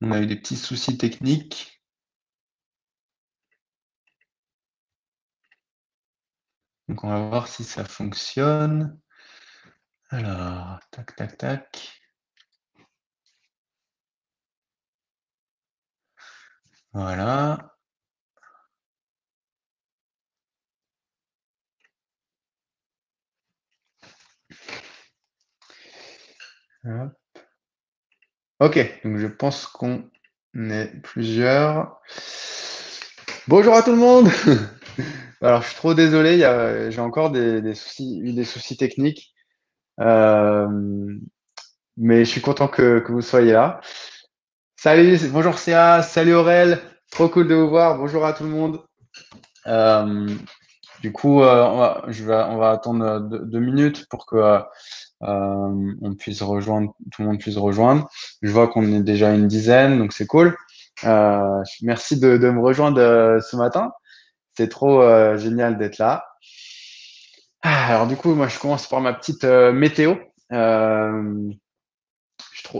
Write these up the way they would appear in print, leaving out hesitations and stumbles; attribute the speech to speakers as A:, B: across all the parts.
A: On a eu des petits soucis techniques. Donc, on va voir si ça fonctionne. Alors, tac, tac, tac. Voilà. Hop. Ok, donc je pense qu'on est plusieurs. Bonjour à tout le monde! Alors, je suis trop désolé, j'ai encore des soucis, eu des soucis techniques. Euh, mais je suis content que vous soyez là. Salut, bonjour Céa, salut Aurel, trop cool de vous voir, bonjour à tout le monde. Euh, du coup, on va attendre 2 minutes pour que on puisse rejoindre, tout le monde puisse rejoindre. Je vois qu'on est déjà une dizaine, donc c'est cool. Merci de me rejoindre ce matin. C'est trop génial d'être là. Alors du coup, moi je commence par ma petite météo. Euh,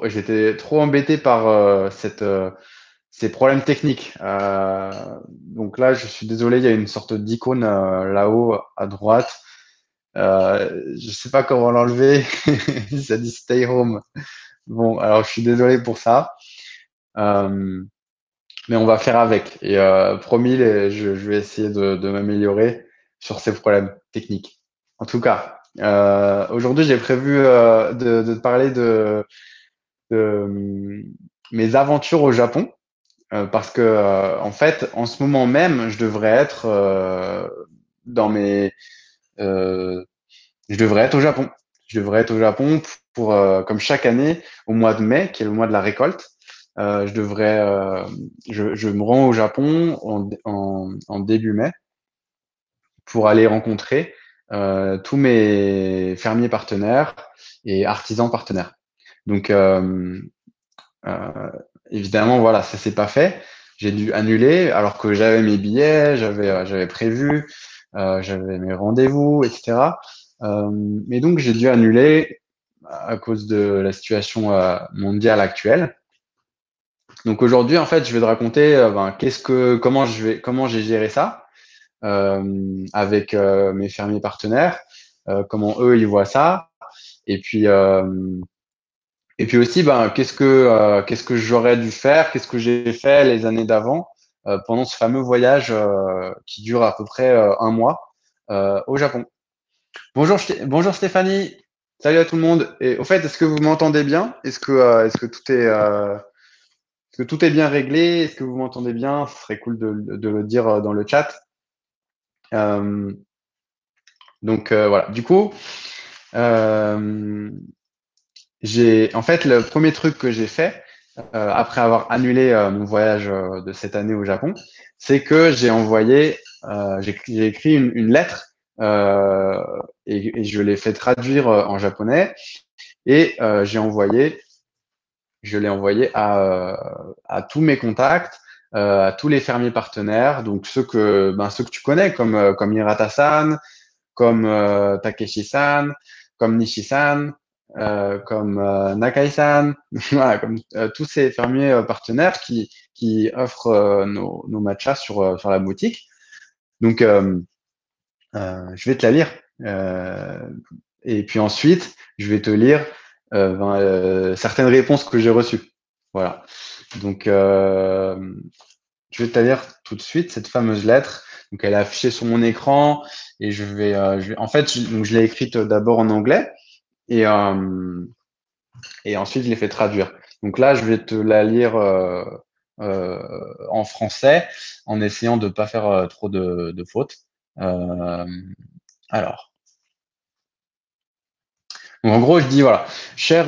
A: J'étais trop embêté par ces problèmes techniques. Donc là, je suis désolé, il y a une sorte d'icône là-haut à droite. Je sais pas comment l'enlever. Ça dit stay home. Bon, alors je suis désolé pour ça. Euh, mais on va faire avec. Et promis, je vais essayer de m'améliorer sur ces problèmes techniques. En tout cas, aujourd'hui, j'ai prévu de parler de mes aventures au Japon. Parce que en fait, en ce moment même, je devrais être dans mes, euh, je devrais être au Japon. Je devrais être au Japon pour, comme chaque année, au mois de mai, qui est le mois de la récolte. Je devrais, je me rends au Japon en début mai pour aller rencontrer tous mes fermiers partenaires et artisans partenaires. Donc, euh, évidemment, voilà, ça s'est pas fait. J'ai dû annuler alors que j'avais mes billets, j'avais prévu, j'avais mes rendez-vous, etc. Mais donc j'ai dû annuler à cause de la situation mondiale actuelle. Donc aujourd'hui, en fait, je vais te raconter comment j'ai géré ça avec mes fermiers partenaires, comment eux ils voient ça, et puis et puis aussi, ben, qu'est-ce que j'aurais dû faire, qu'est-ce que j'ai fait les années d'avant pendant ce fameux voyage qui dure à peu près un mois au Japon. Bonjour Stéphanie, salut à tout le monde. Et au fait, est-ce que vous m'entendez bien? Est-ce que est-ce que tout est bien réglé? Est-ce que vous m'entendez bien? Ce serait cool de le dire dans le chat. Euh, voilà. Du coup, euh, en fait, le premier truc que j'ai fait après avoir annulé mon voyage de cette année au Japon, c'est que j'ai écrit une lettre euh, et je l'ai fait traduire en japonais et je l'ai envoyé à tous mes contacts, à tous les fermiers partenaires, donc ceux que tu connais comme Hirata-san, comme Takeshi-san, comme Nishi-san, comme Nakai-san, voilà, comme tous ces fermiers partenaires qui offrent nos matchas sur la boutique. Donc, je vais te la lire. Euh, et puis ensuite, je vais te lire certaines réponses que j'ai reçues. Voilà. Donc, je vais te la lire tout de suite, cette fameuse lettre. Donc, elle est affichée sur mon écran et en fait, donc, je l'ai écrite d'abord en anglais et ensuite, je l'ai fait traduire. Donc là, je vais te la lire euh, en français en essayant de ne pas faire trop de fautes. Euh, alors, donc, en gros, je dis voilà, cher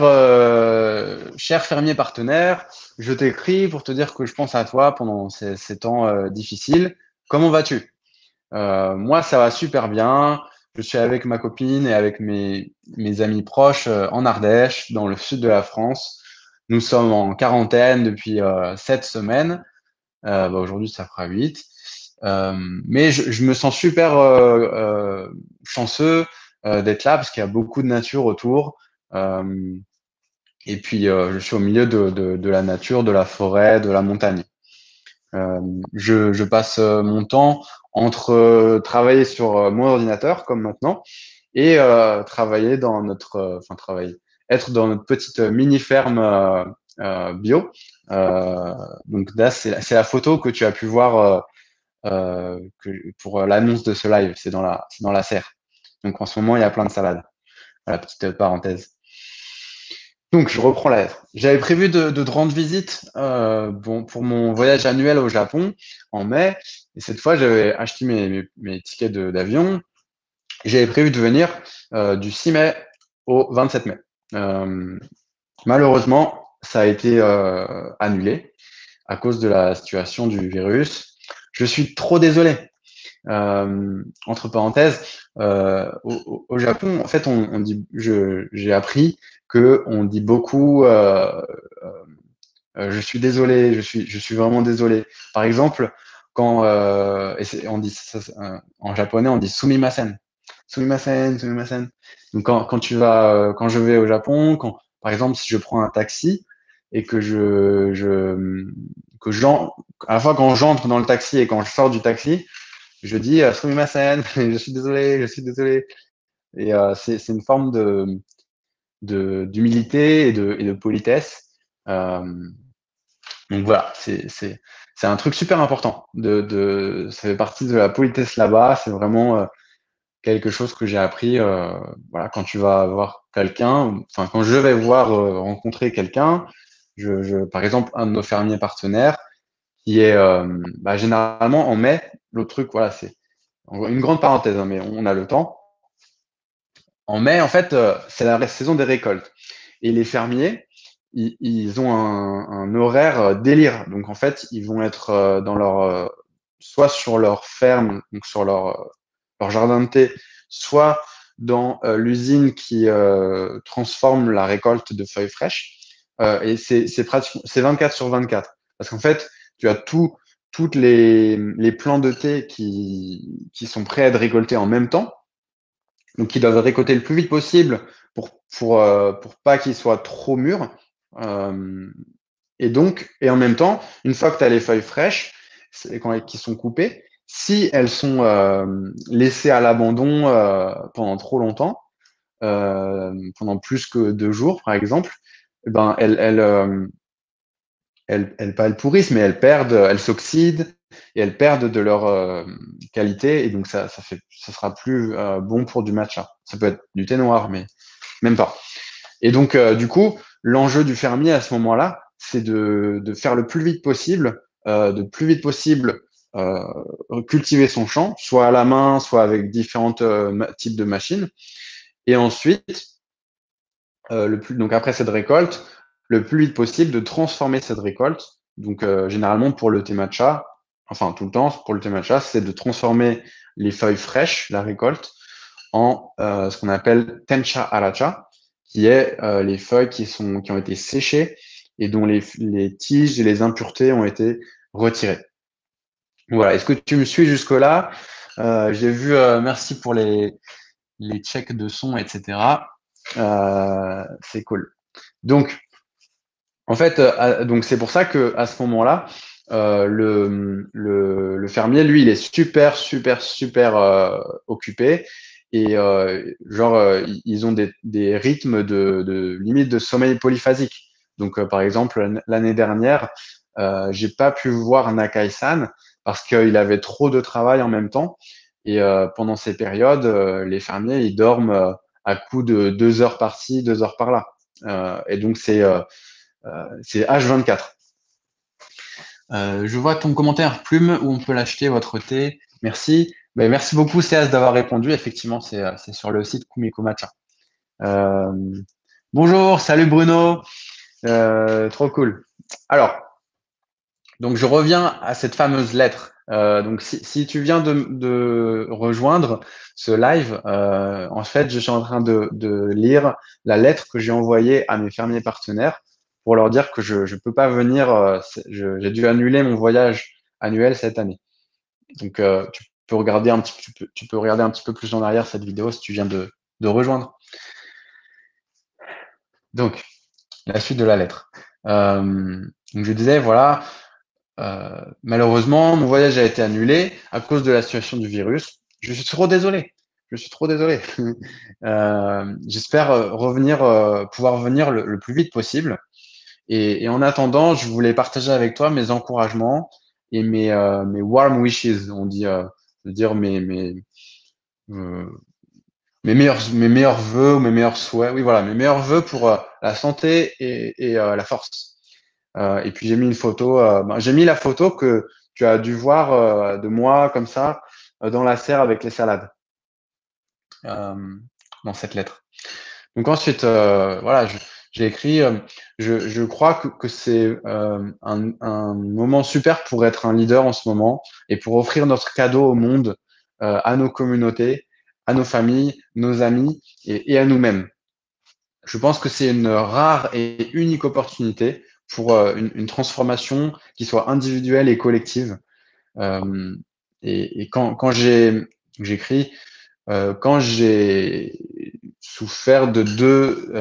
A: fermier partenaire, je t'écris pour te dire que je pense à toi pendant ces temps difficiles. Comment vas-tu? Moi, ça va super bien. Je suis avec ma copine et avec mes amis proches en Ardèche, dans le sud de la France. Nous sommes en quarantaine depuis 7 semaines. Aujourd'hui, ça fera 8. Mais je me sens super chanceux d'être là parce qu'il y a beaucoup de nature autour. Euh, Et puis, je suis au milieu de la nature, de la forêt, de la montagne. Je passe mon temps entre travailler sur mon ordinateur, comme maintenant, et travailler dans enfin travailler, être dans notre petite mini-ferme bio. Donc là, c'est la photo que tu as pu voir pour l'annonce de ce live. C'est dans la serre. Donc en ce moment, il y a plein de salades. Voilà, petite parenthèse. Donc, je reprends la lettre. J'avais prévu de te rendre visite bon, pour mon voyage annuel au Japon en mai. Et cette fois, j'avais acheté mes tickets d'avion. J'avais prévu de venir du 6 mai au 27 mai. Euh, Malheureusement, ça a été annulé à cause de la situation du virus. Je suis trop désolé. Entre parenthèses, au Japon, en fait, on dit, j'ai appris que on dit beaucoup, je suis désolé, je suis vraiment désolé. Par exemple, quand, on dit en japonais, on dit sumimasen, sumimasen, sumimasen. Donc quand je vais au Japon, par exemple, si je prends un taxi et à la fois quand j'entre dans le taxi et quand je sors du taxi, je dis sumimasen, je suis désolé, je suis désolé. Et c'est une forme d'humilité et de politesse. Euh, donc voilà, c'est un truc super important. Ça fait partie de la politesse là-bas. C'est vraiment quelque chose que j'ai appris. Voilà, quand tu vas voir quelqu'un, enfin quand je vais voir rencontrer quelqu'un, par exemple un de nos fermiers partenaires qui est généralement en mai. L'autre truc, voilà, c'est une grande parenthèse, hein, mais on a le temps. En mai, en fait, c'est la saison des récoltes. Et les fermiers, ils ont un horaire délire. Donc, en fait, ils vont être soit sur leur ferme, donc sur leur jardin de thé, soit dans l'usine qui transforme la récolte de feuilles fraîches. Et c'est 24 sur 24. Parce qu'en fait, tu as toutes les plants de thé qui sont prêts à être récoltés en même temps, donc ils doivent récolter le plus vite possible pour pas qu'ils soient trop mûrs. Euh, et en même temps, une fois que tu as les feuilles fraîches qui sont coupées, si elles sont laissées à l'abandon pendant trop longtemps, pendant plus que 2 jours par exemple, eh ben pas elles pourrissent, mais elles s'oxydent et elles perdent de leur qualité, et donc ça sera plus bon pour du matcha. Ça peut être du thé noir, mais même pas. Et donc, du coup, l'enjeu du fermier à ce moment-là, c'est de faire le plus vite possible, euh, cultiver son champ, soit à la main, soit avec différents types de machines. Et ensuite, donc après cette récolte, le plus vite possible de transformer cette récolte. Donc, généralement, pour le thé matcha, enfin, tout le temps, pour le thé matcha, c'est de transformer les feuilles fraîches, la récolte, en ce qu'on appelle tencha aracha, qui est les feuilles qui ont été séchées et dont les tiges et les impuretés ont été retirées. Voilà. Est-ce que tu me suis jusque-là? J'ai vu, merci pour les checks de son, etc. C'est cool. Donc, en fait, donc c'est pour ça que à ce moment-là, le fermier, lui, il est super, super, super occupé, et genre ils ont des rythmes de limite de sommeil polyphasique. Donc, par exemple, l'année dernière, j'ai pas pu voir Nakai-san parce qu'il avait trop de travail en même temps. Et pendant ces périodes, les fermiers, ils dorment à coup de 2 heures par-ci, 2 heures par-là. Et donc, c'est H24. Je vois ton commentaire, Plume, où on peut l'acheter, votre thé. Merci. Ben, merci beaucoup, Céas, d'avoir répondu. Effectivement, c'est sur le site Kumiko Matcha. Euh, Bonjour, salut Bruno. Trop cool. Alors, donc je reviens à cette fameuse lettre. Donc si tu viens de rejoindre ce live, en fait, je suis en train de lire la lettre que j'ai envoyée à mes fermiers partenaires pour leur dire que je ne peux pas venir. J'ai dû annuler mon voyage annuel cette année. Donc tu peux regarder un petit peu plus en arrière cette vidéo si tu viens de rejoindre. Donc la suite de la lettre. Donc je disais, voilà, malheureusement, mon voyage a été annulé à cause de la situation du virus. Je suis trop désolé. Je suis trop désolé. J'espère pouvoir revenir le plus vite possible. Et en attendant, je voulais partager avec toi mes encouragements et mes warm wishes, on dit, dire euh, mes meilleurs vœux ou mes meilleurs souhaits. Oui, voilà, mes meilleurs vœux pour la santé et la force. Et puis j'ai mis une photo, j'ai mis la photo que tu as dû voir de moi comme ça dans la serre avec les salades euh, dans cette lettre. Donc ensuite, voilà, j'ai écrit, je crois que c'est un moment super pour être un leader en ce moment et pour offrir notre cadeau au monde, à nos communautés, à nos familles, nos amis et à nous-mêmes. Je pense que c'est une rare et unique opportunité pour une transformation qui soit individuelle et collective. Euh, et quand j'écris, quand j'ai souffert de deux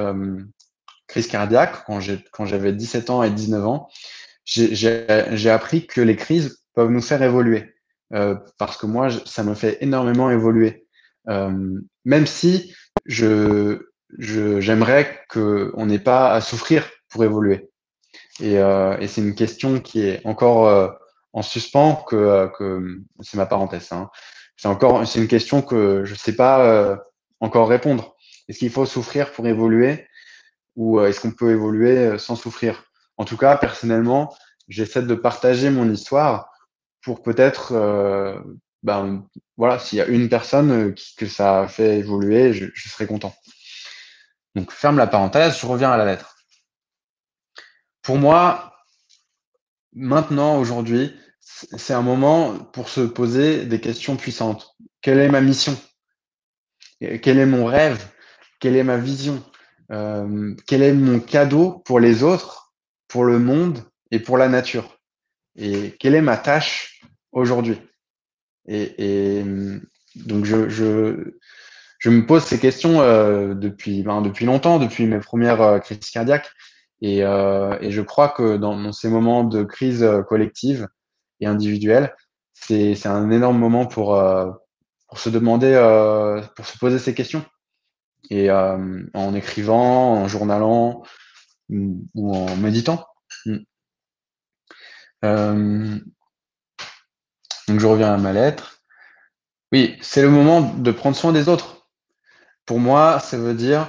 A: crises cardiaques, quand j'avais 17 ans et 19 ans, j'ai appris que les crises peuvent nous faire évoluer. Parce que moi, ça me fait énormément évoluer. Même si je, j'aimerais qu'on n'ait pas à souffrir pour évoluer. Et c'est une question qui est encore en suspens que c'est ma parenthèse. Hein. C'est une question que je ne sais pas encore répondre. Est-ce qu'il faut souffrir pour évoluer ou est-ce qu'on peut évoluer sans souffrir? En tout cas, personnellement, j'essaie de partager mon histoire pour peut-être, ben, voilà, s'il y a une personne que ça a fait évoluer, je serai content. Donc, ferme la parenthèse, je reviens à la lettre. Pour moi, maintenant, aujourd'hui, c'est un moment pour se poser des questions puissantes. Quelle est ma mission? Quel est mon rêve? Quelle est ma vision? Quel est mon cadeau pour les autres, pour le monde et pour la nature? Et quelle est ma tâche aujourd'hui? Et donc, je me pose ces questions depuis longtemps, depuis mes premières crises cardiaques. Et je crois que dans ces moments de crise collective et individuelle, c'est un énorme moment pour se demander, pour se poser ces questions. Et en écrivant, en journalant ou en méditant. Mm. Euh, donc je reviens à ma lettre. Oui, c'est le moment de prendre soin des autres. Pour moi, ça veut dire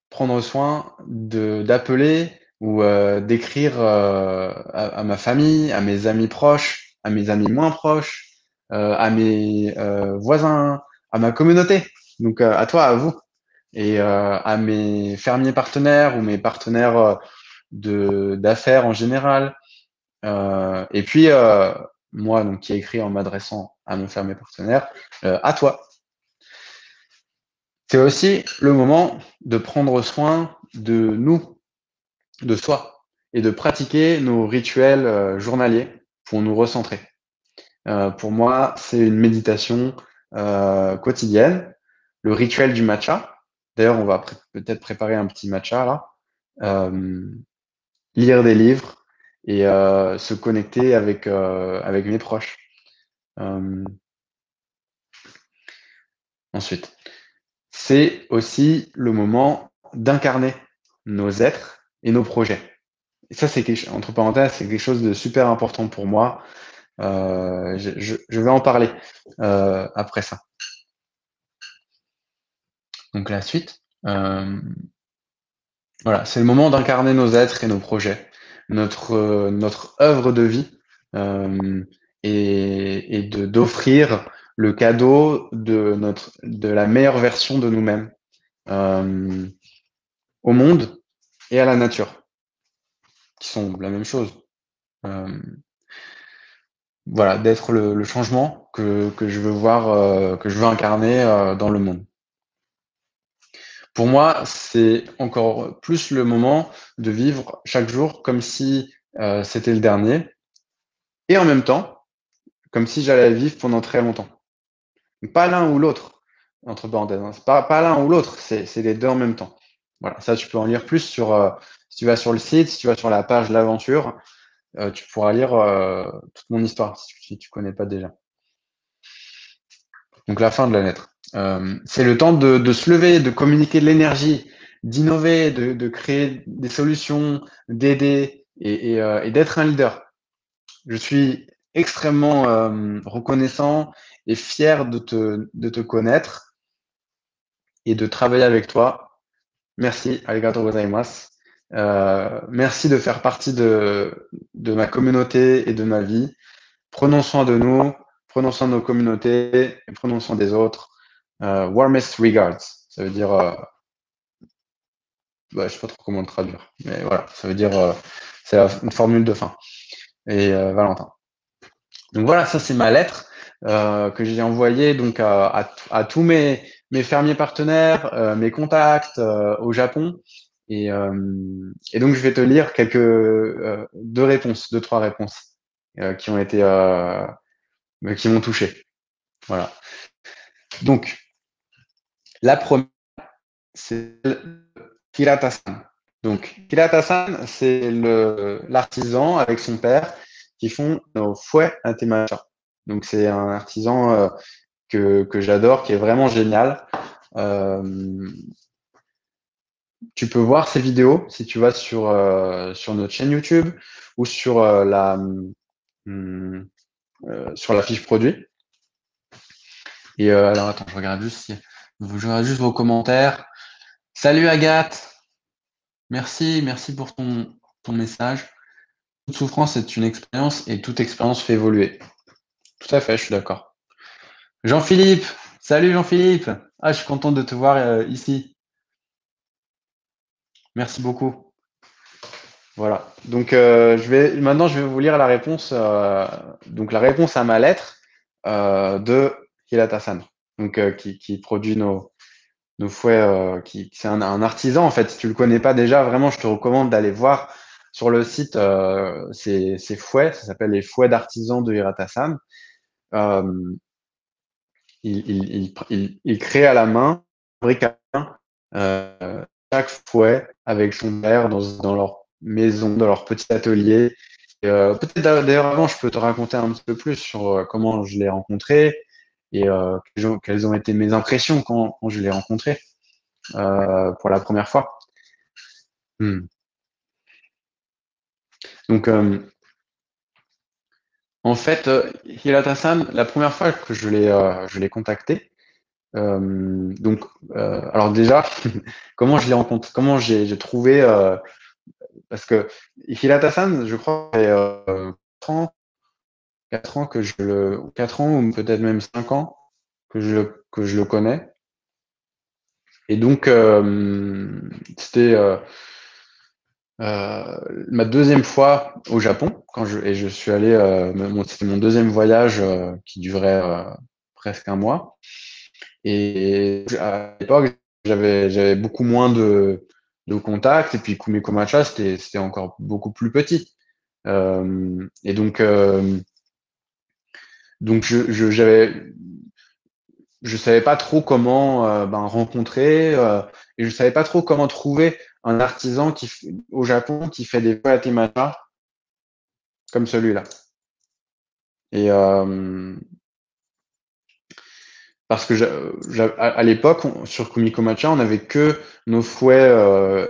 A: prendre soin d'appeler ou d'écrire à ma famille, à mes amis proches, à mes amis moins proches, à mes voisins, à ma communauté. Donc à toi, à vous, et à mes fermiers partenaires ou mes partenaires de d'affaires en général. Et puis moi, donc qui ai écrit en m'adressant à mon fermier partenaire, à toi. C'est aussi le moment de prendre soin de nous, de soi, et de pratiquer nos rituels journaliers pour nous recentrer. Pour moi, c'est une méditation quotidienne, le rituel du matcha. D'ailleurs, on va peut-être préparer un petit matcha là, euh, lire des livres et se connecter avec mes proches. Euh, ensuite, c'est aussi le moment d'incarner nos êtres et nos projets. Et ça, entre parenthèses, c'est quelque chose de super important pour moi. Je vais en parler après ça. Donc la suite, voilà, c'est le moment d'incarner nos êtres et nos projets, notre œuvre de vie euh, et d'offrir le cadeau de la meilleure version de nous-mêmes euh, au monde et à la nature, qui sont la même chose. Euh, voilà, d'être le changement que je veux voir, que je veux incarner dans le monde. Pour moi, c'est encore plus le moment de vivre chaque jour comme si c'était le dernier, et en même temps, comme si j'allais vivre pendant très longtemps. Pas l'un ou l'autre, entre parenthèses. Hein. C'est pas l'un ou l'autre, c'est les deux en même temps. Voilà, ça, tu peux en lire plus sur Si tu vas sur le site, si tu vas sur la page L'aventure, tu pourras lire toute mon histoire si tu connais pas déjà. Donc la fin de la lettre. C'est le temps de se lever, de communiquer de l'énergie, d'innover, de créer des solutions, d'aider et d'être un leader. Je suis extrêmement reconnaissant et fier de te connaître et de travailler avec toi. Merci, arigato gozaimasu. Merci de faire partie de ma communauté et de ma vie. Prenons soin de nous, prenons soin de nos communautés et prenons soin des autres. Warmest regards, ça veut dire, je sais pas trop comment le traduire, mais voilà, ça veut dire, c'est une formule de fin. Et Valentin. Donc voilà, ça c'est ma lettre que j'ai envoyée donc à tous mes fermiers partenaires, mes contacts au Japon. Et donc je vais te lire deux, trois réponses qui ont été qui m'ont touché. Voilà. Donc la première, c'est Hirata-san. Donc Hirata-san, c'est l'artisan avec son père qui font nos fouets à Temacha. Donc c'est un artisan que j'adore, qui est vraiment génial. Euh, Tu peux voir ces vidéos si tu vas sur notre chaîne YouTube ou hum, sur la fiche produit. Et alors attends, je regarde juste vos commentaires. Salut Agathe, merci pour ton message. Toute souffrance est une expérience et toute expérience fait évoluer. Tout à fait, je suis d'accord. Jean-Philippe, salut Jean-Philippe. Ah, je suis content de te voir ici. Merci beaucoup. Voilà. Donc maintenant je vais vous lire la réponse. Donc la réponse à ma lettre de Hirata-san. Donc qui produit nos fouets. C'est un artisan en fait. Si tu le connais pas déjà, vraiment je te recommande d'aller voir sur le site ces fouets. Ça s'appelle les fouets d'artisans de Hirata-san. Euh, il crée à la main, fabrique à la main, chaque fouet avec son père dans leur maison, dans leur petit atelier. Peut-être d'ailleurs avant, je peux te raconter un petit peu plus sur comment je l'ai rencontré et quelles ont été mes impressions quand je l'ai rencontré pour la première fois. Hmm. Donc, en fait, Hirata-san, la première fois que je l'ai contacté, donc, alors déjà, comment je l'ai rencontré, comment j'ai trouvé, parce que Hirata-san, je crois, c'est 4 ans, 4 ans 4 ans ou peut-être même 5 ans que je le connais. Et donc, c'était ma deuxième fois au Japon et je suis allé, c'était mon deuxième voyage qui durait presque un mois. Et à l'époque, j'avais beaucoup moins de contacts et puis Kumiko Matcha, c'était encore beaucoup plus petit. Et donc je savais pas trop comment rencontrer et je savais pas trop comment trouver un artisan au Japon qui fait des pâtes et matcha comme celui-là. Et parce que à l'époque, sur Kumiko Matcha, on n'avait que nos fouets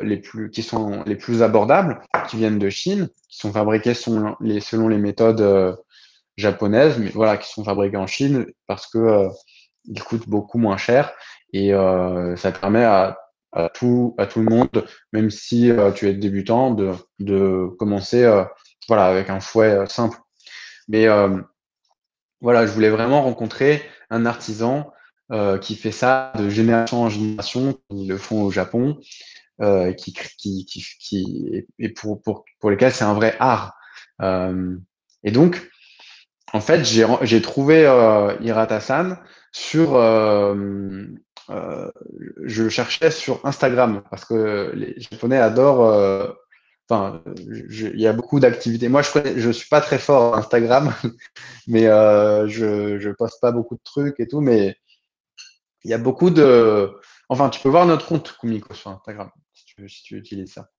A: qui sont les plus abordables, qui viennent de Chine, qui sont fabriqués selon les méthodes japonaises, mais voilà, qui sont fabriqués en Chine parce que ils coûtent beaucoup moins cher et ça permet à tout le monde, même si tu es débutant, de commencer voilà, avec un fouet simple. Mais voilà, je voulais vraiment rencontrer un artisan qui fait ça de génération en génération, ils le font au Japon, et pour lesquels c'est un vrai art. Et donc, en fait, j'ai trouvé Hirata-san sur, je le cherchais sur Instagram parce que les Japonais adorent. Enfin, il y a beaucoup d'activités. Moi, je suis pas très fort à Instagram, mais je poste pas beaucoup de trucs et tout. Mais il y a beaucoup de. Enfin, tu peux voir notre compte Kumiko sur Instagram si tu utilises ça.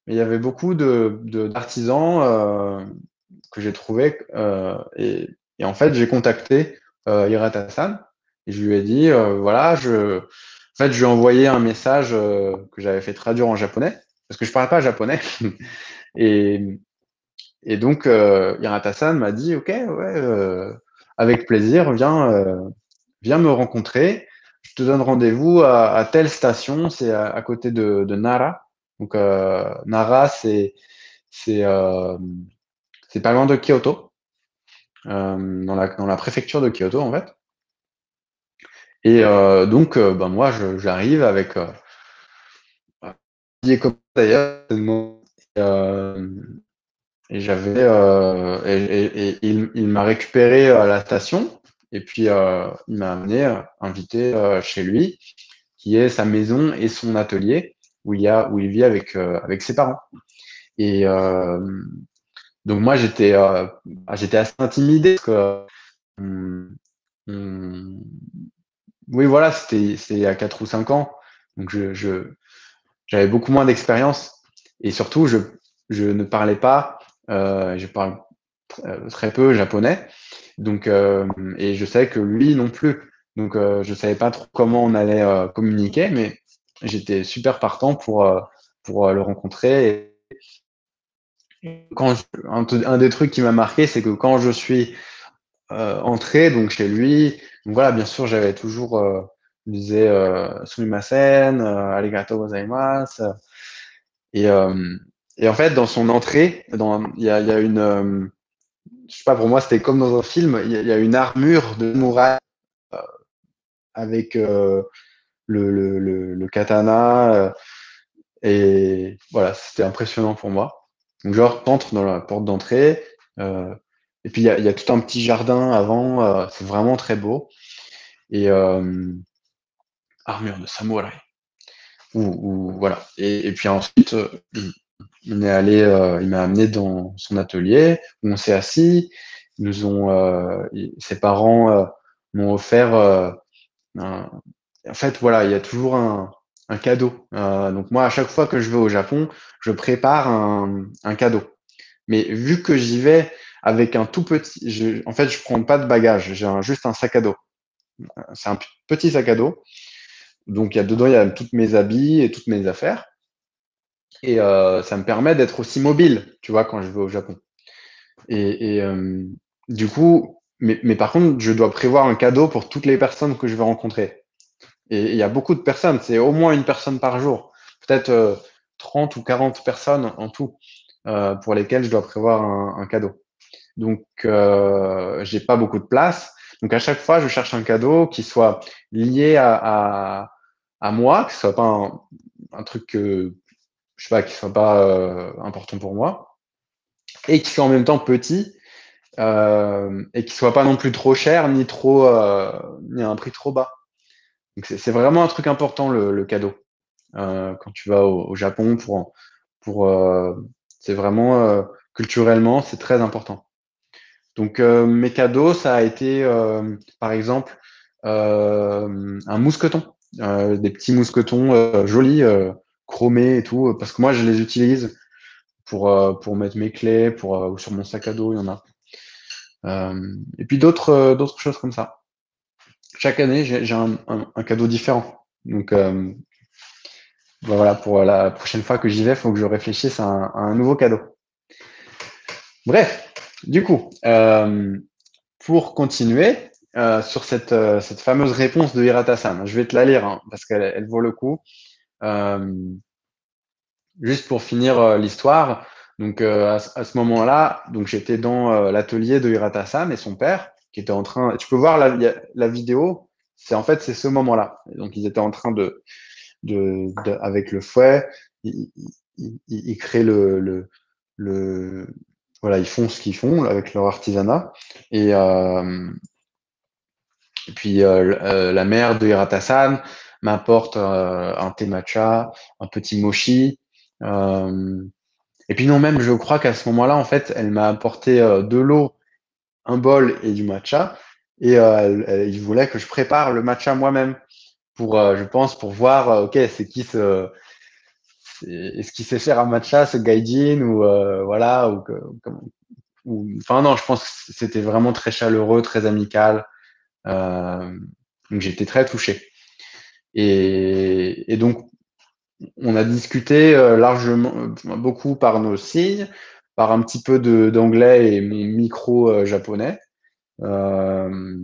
A: mais il y avait beaucoup d'artisans que j'ai trouvés. Et en fait, j'ai contacté Hirat Hassan et je lui ai dit, voilà, en fait, je lui ai envoyé un message que j'avais fait traduire en japonais, parce que je parle pas japonais. Et, et donc, Hirat Hassan m'a dit, OK, ouais, avec plaisir, viens me rencontrer. Je te donne rendez-vous à telle station, c'est à côté de Nara. Donc, Nara, c'est c'est pas loin de Kyoto, dans la préfecture de Kyoto, en fait. Et donc, ben moi, j'arrive avec billet comme d'ailleurs. Euh, et il m'a récupéré à la station. Et puis, il m'a amené, invité chez lui, qui est sa maison et son atelier, où il vit avec ses parents. Et donc, moi, j'étais assez intimidé parce que, on- on- oui, voilà, c'était il y a 4 ou 5 ans. Donc, j'avais beaucoup moins d'expérience. Et surtout, je ne parlais pas, je parle très peu japonais. Donc, et je savais que lui non plus. Donc, je savais pas trop comment on allait communiquer, mais j'étais super partant pour le rencontrer. Et un des trucs qui m'a marqué, c'est que quand je suis entré donc chez lui, donc voilà, bien sûr, j'avais toujours, je disais sumimasen, arigato gozaimasu, et et en fait, dans son entrée, il y a une, je sais pas, pour moi, c'était comme dans un film, il y a une armure de samouraï avec le katana. Et voilà, c'était impressionnant pour moi. Donc, genre, t'entres dans la porte d'entrée. euh, et puis, il y a tout un petit jardin avant. C'est vraiment très beau. Et armure de samouraï. Voilà. Et puis ensuite, il m'a amené dans son atelier où on s'est assis. Ses parents m'ont offert un, en fait, voilà, il y a toujours un cadeau. Donc moi, à chaque fois que je vais au Japon, je prépare un cadeau. Mais vu que j'y vais avec un tout petit, en fait, je prends pas de bagages, juste un sac à dos. C'est un petit sac à dos. Donc dedans, il y a tous mes habits et toutes mes affaires. Et ça me permet d'être aussi mobile, tu vois, quand je vais au Japon. Et du coup, mais par contre, je dois prévoir un cadeau pour toutes les personnes que je vais rencontrer. Et il y a beaucoup de personnes, c'est au moins une personne par jour, peut-être 30 ou 40 personnes en tout, pour lesquelles je dois prévoir un cadeau. Donc, j'ai pas beaucoup de place. Donc, à chaque fois, je cherche un cadeau qui soit lié à moi, que ce soit pas un truc je sais pas, qui soit pas important pour moi, et qui soit en même temps petit, et qui soit pas non plus trop cher, ni à un prix trop bas. Donc, c'est vraiment un truc important, le cadeau. Quand tu vas au Japon pour c'est vraiment culturellement c'est très important. Donc mes cadeaux ça a été par exemple un mousqueton, des petits mousquetons jolis chromés et tout parce que moi je les utilise pour mettre mes clés ou sur mon sac à dos il y en a. Et puis d'autres choses comme ça. Chaque année j'ai un cadeau différent. Donc bon, voilà, pour la prochaine fois que j'y vais, il faut que je réfléchisse à un nouveau cadeau. Bref, du coup, pour continuer sur cette fameuse réponse de Hirata-san, je vais te la lire parce qu'elle vaut le coup. Euh, Juste pour finir l'histoire, donc à ce moment-là, donc j'étais dans l'atelier de Hirata-san et son père qui était en train. Tu peux voir la vidéo. C'est ce moment-là. Donc ils étaient en train avec le fouet, ils créent le, voilà, ils font ce qu'ils font avec leur artisanat. Et, et puis la mère de Hirata-san m'apporte un thé matcha, un petit mochi. Euh, et puis non, même je crois qu'à ce moment-là, en fait, elle m'a apporté de l'eau, un bol et du matcha. Et il voulait que je prépare le matcha moi-même je pense, pour voir, ok, est-ce qu'il sait faire un matcha, ce gaijin, ou voilà, enfin non, je pense que c'était vraiment très chaleureux, très amical. Donc j'étais très touché. Et donc on a discuté largement, beaucoup par nos signes, par un petit peu d'anglais et mon micro japonais. Euh,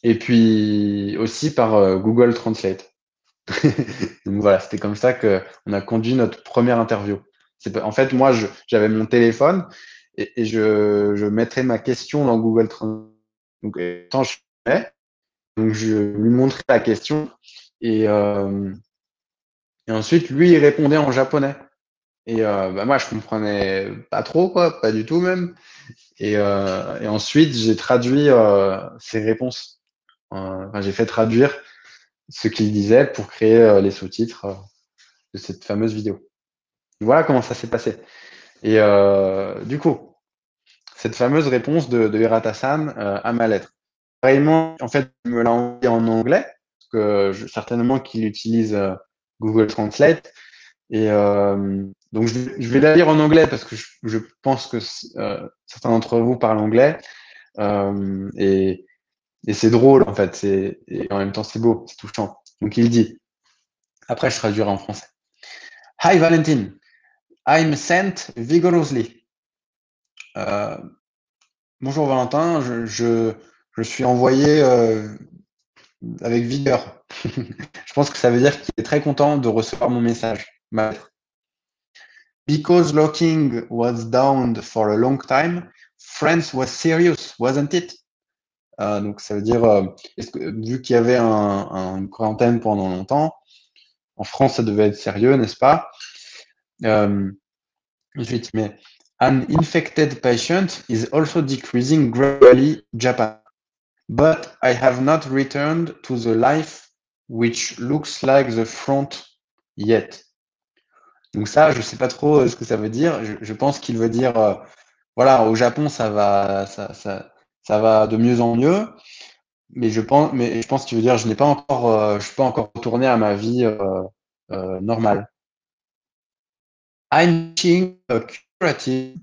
A: et puis aussi par Google Translate. Donc voilà, c'était comme ça qu'on a conduit notre première interview. En fait, moi, j'avais mon téléphone et je mettrais ma question dans Google Translate. Donc, quand je fais, donc je lui montrais la question et ensuite, lui, il répondait en japonais. Et bah, moi, je comprenais pas trop, quoi, pas du tout même. Et ensuite, j'ai traduit ses réponses. Enfin, j'ai fait traduire ce qu'il disait pour créer les sous-titres de cette fameuse vidéo. Voilà comment ça s'est passé. Et du coup, cette fameuse réponse de Hirata-san à ma lettre. Vraiment, en fait, il me l'a envoyé en anglais, parce que certainement qu'il utilise Google Translate. Et donc, je vais la lire en anglais parce que je pense que certains d'entre vous parlent anglais. Euh, et, et c'est drôle, en fait. Et en même temps, c'est beau, c'est touchant. Donc, il dit, après, je traduirai en français. Hi, Valentin. I'm sent vigorously. Euh, Bonjour, Valentin. Je suis envoyé avec vigueur. Je pense que ça veut dire qu'il est très content de recevoir mon message. Because locking was down for a long time, France was serious, wasn't it? Donc ça veut dire, vu qu'il y avait une quarantaine pendant longtemps, en France ça devait être sérieux, n'est-ce pas? Euh, Ensuite, mais an infected patient is also decreasing gradually Japan. But I have not returned to the life which looks like the front yet. Donc ça, je sais pas trop ce que ça veut dire. Je pense qu'il veut dire, voilà, au Japon, ça va de mieux en mieux. Mais je pense qu'il veut dire, je suis pas encore retourné à ma vie normale. I'm wishing a curative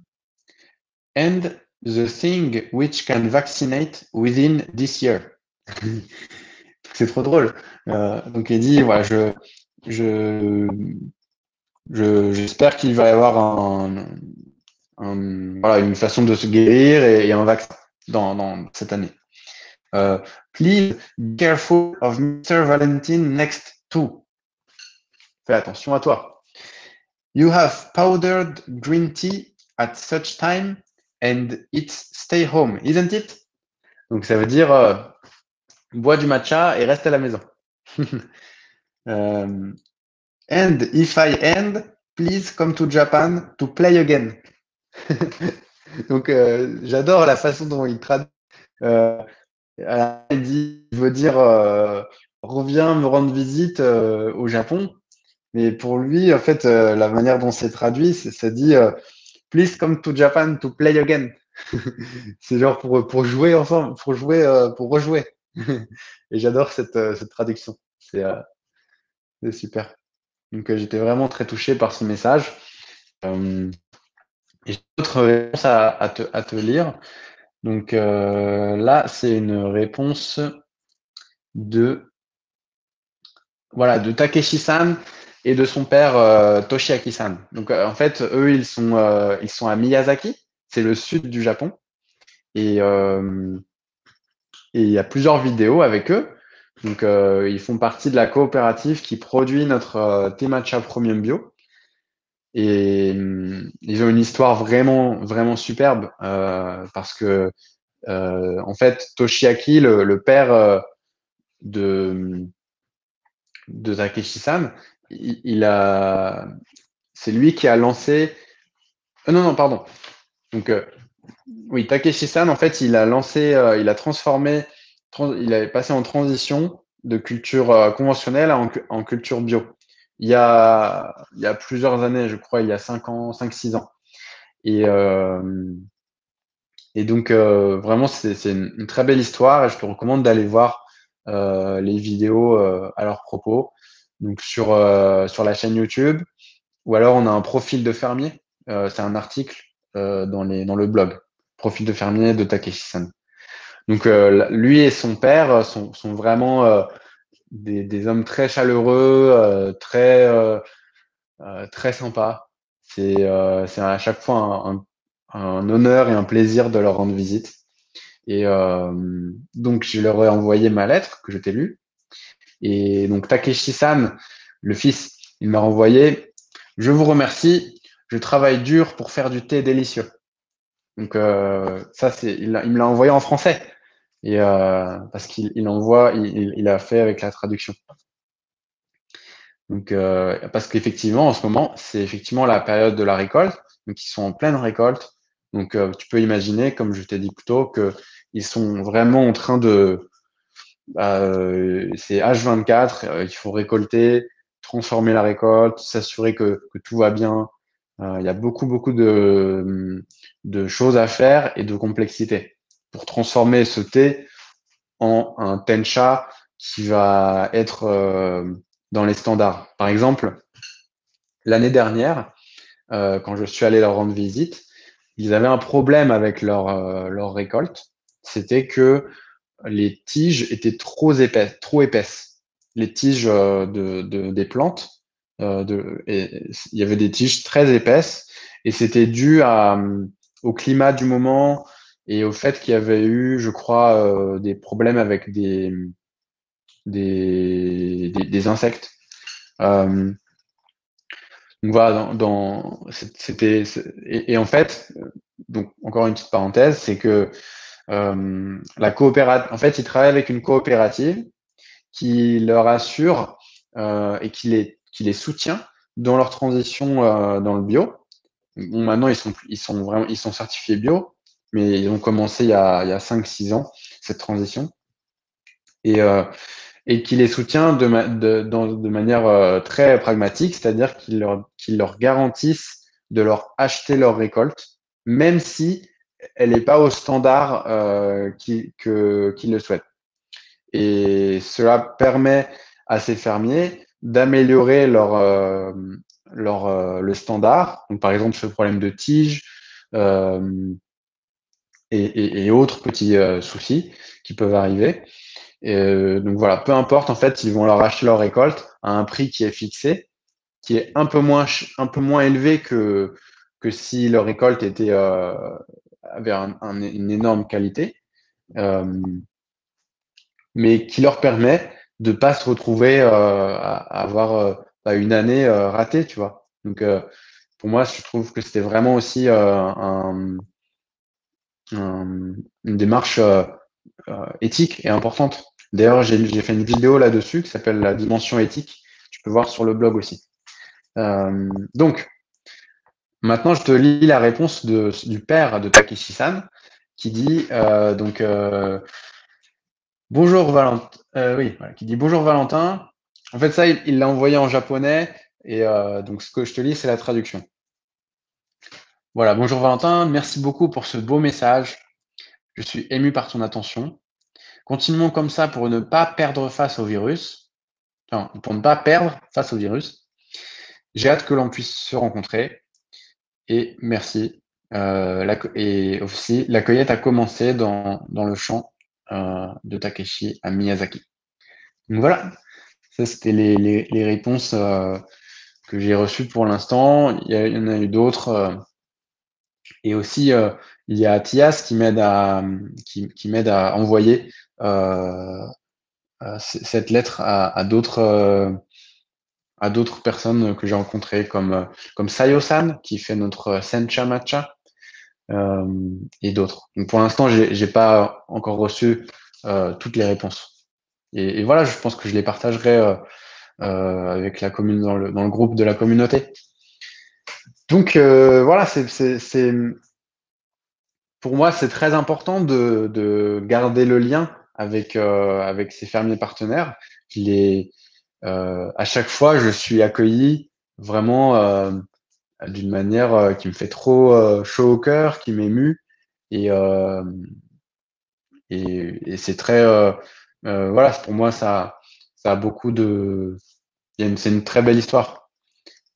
A: and the thing which can vaccinate within this year. C'est trop drôle. Donc il dit, voilà, je, j'espère qu'il va y avoir voilà, une façon de se guérir et un vaccin dans cette année. Please be careful of Mr. Valentin next too. Fais attention à toi. You have powdered green tea at such time and it's stay home, isn't it? Donc ça veut dire bois du matcha et reste à la maison. And if I end, please come to Japan to play again. Donc j'adore la façon dont il traduit. Euh, il veut dire reviens me rendre visite au Japon. Mais pour lui, en fait, la manière dont c'est traduit, ça dit please come to Japan to play again. C'est genre pour jouer ensemble, pour jouer, pour rejouer. Et j'adore cette traduction. C'est super. Donc j'étais vraiment très touché par ce message. Euh, et j'ai d'autres réponses à te lire. Donc là, c'est une réponse de voilà de Takeshi-san et de son père Toshiaki-san. Donc en fait, eux, ils sont à Miyazaki, c'est le sud du Japon, et et il y a plusieurs vidéos avec eux. Donc ils font partie de la coopérative qui produit notre thé matcha premium bio. Et ils ont une histoire vraiment superbe parce que en fait Toshiaki, le père de de Takeshi-san, il a c'est lui qui a lancé non non pardon donc oui Takeshi-san en fait il a lancé il a transformé il avait passé en transition de culture conventionnelle en culture bio il y a plusieurs années je crois il y a 5 ans et et donc, vraiment, c'est une très belle histoire et je te recommande d'aller voir les vidéos à leur propos. donc sur la chaîne YouTube, ou alors on a un profil de fermier. C'est un article dans le blog, profil de fermier de Takeshi-san. Donc lui et son père sont vraiment des hommes très chaleureux, très sympas. C'est à chaque fois un honneur et un plaisir de leur rendre visite. Et donc je leur ai envoyé ma lettre que je t'ai lue. Et donc Takeshi-san, le fils, il m'a renvoyé: je vous remercie, je travaille dur pour faire du thé délicieux. Donc ça, il me l'a envoyé en français. Et parce il a fait avec la traduction. Donc parce qu'effectivement, en ce moment, c'est effectivement la période de la récolte. Donc ils sont en pleine récolte. Donc tu peux imaginer, comme je t'ai dit plus tôt, que ils sont vraiment en train de c'est H24, il faut récolter, transformer la récolte, s'assurer que tout va bien. Il y a beaucoup de choses à faire et de complexité pour transformer ce thé en un tencha qui va être dans les standards. Par exemple, l'année dernière, quand je suis allé leur rendre visite, ils avaient un problème avec leur récolte. C'était que les tiges étaient trop épaisses. Les tiges des plantes, il y avait des tiges très épaisses et c'était dû au climat du moment et au fait qu'il y avait eu, je crois, des problèmes avec des insectes. Euh, donc voilà, et en fait, donc encore une petite parenthèse, c'est que la coopérative, en fait, ils travaillent avec une coopérative qui leur assure et qui les soutient dans leur transition dans le bio. Bon, maintenant, ils sont certifiés bio, mais ils ont commencé il y a 5-6 ans cette transition et, et qui les soutient de manière très pragmatique, c'est-à-dire qu'ils leur garantissent de leur acheter leur récolte, même si elle n'est pas au standard qu'ils le souhaitent. Et cela permet à ces fermiers d'améliorer le standard. Donc, par exemple, ce problème de tige euh, et autres petits soucis qui peuvent arriver. Et, donc voilà, peu importe, en fait, ils vont leur acheter leur récolte à un prix qui est fixé, qui est un peu moins élevé que si leur récolte avait une énorme qualité. Euh, mais qui leur permet de pas se retrouver à avoir une année ratée, tu vois. Donc pour moi, je trouve que c'était vraiment aussi une démarche éthique et importante. D'ailleurs, j'ai fait une vidéo là-dessus qui s'appelle la dimension éthique. Tu peux voir sur le blog aussi. Donc, maintenant, je te lis la réponse du père de Takeshi-san qui dit bonjour Valentin. Oui, voilà, qui dit bonjour Valentin. En fait, ça, il l'a envoyé en japonais et donc ce que je te lis, c'est la traduction. Voilà, bonjour Valentin, merci beaucoup pour ce beau message. Je suis ému par ton attention. Continuons comme ça pour ne pas perdre face au virus. Enfin, pour ne pas perdre face au virus. J'ai hâte que l'on puisse se rencontrer et merci. Et aussi, la cueillette a commencé dans le champ de Takeshi à Miyazaki. Donc voilà, ça, c'était les réponses que j'ai reçues pour l'instant. Il y en a eu d'autres. Et aussi, il y a Tias qui m'aide à envoyer cette lettre à d'autres personnes que j'ai rencontrées, comme Sayo-san, qui fait notre Sencha Matcha, et d'autres. Donc pour l'instant, j'ai pas encore reçu toutes les réponses. Et voilà, je pense que je les partagerai avec la commune dans le groupe de la communauté. Donc voilà, pour moi, c'est très important de garder le lien avec ces fermiers partenaires. À chaque fois, je suis accueilli vraiment d'une manière qui me fait trop chaud au cœur, qui m'émue. Et, euh, et c'est très, voilà, pour moi, ça a beaucoup c'est une très belle histoire.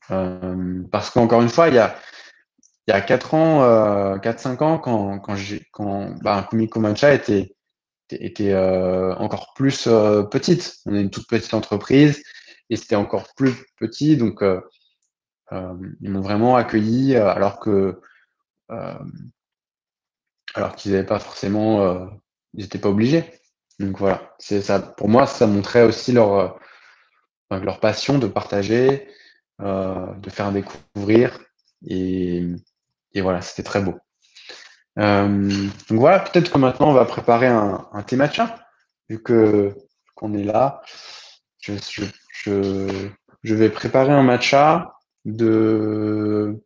A: Parce qu'encore une fois, il y a 4 ans, 4-5 ans, quand Kumiko Mancha était encore plus petite. On est une toute petite entreprise et c'était encore plus petit. Donc, ils m'ont vraiment accueilli euh, alors qu'ils n'avaient pas forcément, ils n'étaient pas obligés. Donc voilà, c'est ça. Pour moi, ça montrait aussi leur passion de partager, de faire découvrir et, et voilà, c'était très beau. Donc voilà, peut-être que maintenant on va préparer un thé matcha, vu que qu'on est là. Je, je, je, je vais préparer un matcha de,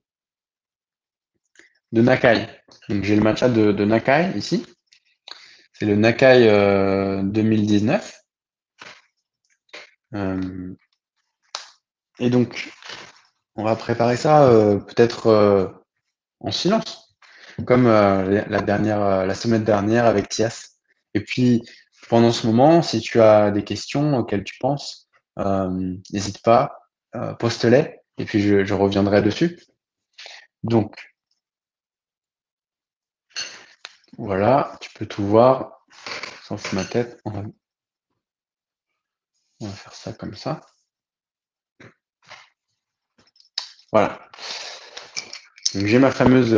A: de Nakai. Donc j'ai le matcha de Nakai ici. C'est le Nakai 2019. Euh, et donc on va préparer ça peut-être en silence, comme la semaine dernière avec Thias. Et puis, pendant ce moment, si tu as des questions auxquelles tu penses, n'hésite pas, poste-les, et puis je reviendrai dessus. Donc, voilà, tu peux tout voir, sauf ma tête. On va faire ça comme ça. Voilà. Donc, j'ai ma fameuse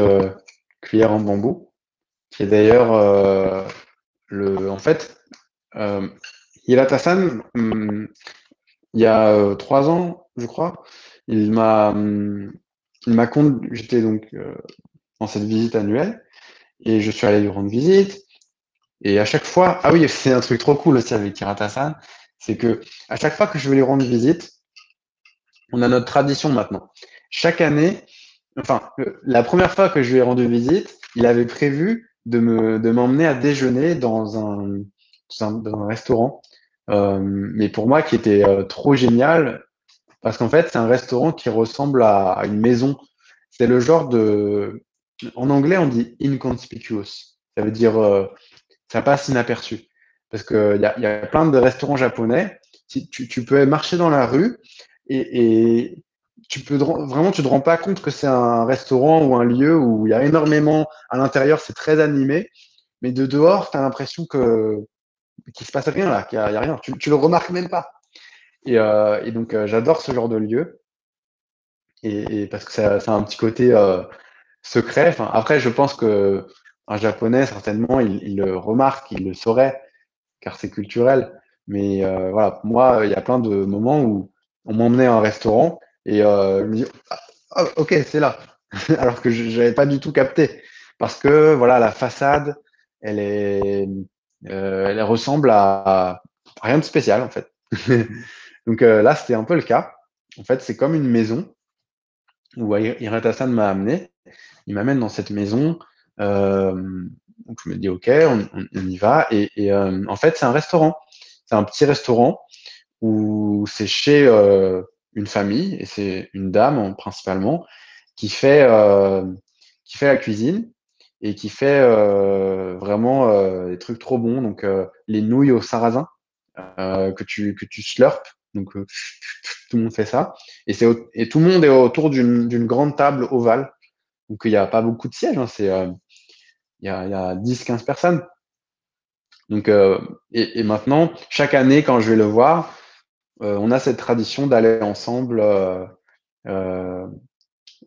A: cuillère en bambou, qui est d'ailleurs en fait, euh, Hilata-san, il y a 3 ans, je crois, il m'a, j'étais donc dans cette visite annuelle et je suis allé lui rendre visite. Et à chaque fois, ah oui, c'est un truc trop cool aussi avec Hirata-san, c'est que à chaque fois que je vais lui rendre visite, on a notre tradition maintenant. Chaque année, enfin, la première fois que je lui ai rendu visite, il avait prévu de m'emmener à déjeuner dans un restaurant. Mais pour moi, qui était trop génial, parce qu'en fait, c'est un restaurant qui ressemble à une maison. C'est le genre de... En anglais, on dit inconspicuous. Ça veut dire ça passe inaperçu. Parce qu'il y a plein de restaurants japonais. Si tu peux marcher dans la rue et vraiment, tu te rends pas compte que c'est un restaurant ou un lieu où il y a énormément à l'intérieur, c'est très animé. Mais de dehors, tu as l'impression qu'il se passe rien là, qu'il y a rien. Tu le remarques même pas. Et donc, j'adore ce genre de lieu. Et parce que ça a un petit côté secret. Enfin, après, je pense que un japonais, certainement, il le remarque, il le saurait, car c'est culturel. Mais voilà, pour moi, il y a plein de moments où on m'emmenait à un restaurant et je me dis, ah, ok, c'est là. Alors que je n'avais pas du tout capté. Parce que voilà, la façade, elle est, elle ressemble à rien de spécial en fait. Donc là, c'était un peu le cas. En fait, c'est comme une maison où Hirata-san m'a amené. Il m'amène dans cette maison. Euh, donc je me dis, ok, on y va. Et en fait, c'est un restaurant. C'est un petit restaurant où c'est chez une famille, et c'est une dame principalement, qui fait, euh, qui fait la cuisine et qui fait vraiment des trucs trop bons. Donc, les nouilles au sarrasin que tu slurpes. Donc, tout le monde fait ça. Et tout le monde est autour d'une grande table ovale. Donc, il n'y a pas beaucoup de sièges. Hein, il y a 10-15 personnes. Donc, et maintenant, chaque année, quand je vais le voir, on a cette tradition d'aller ensemble euh,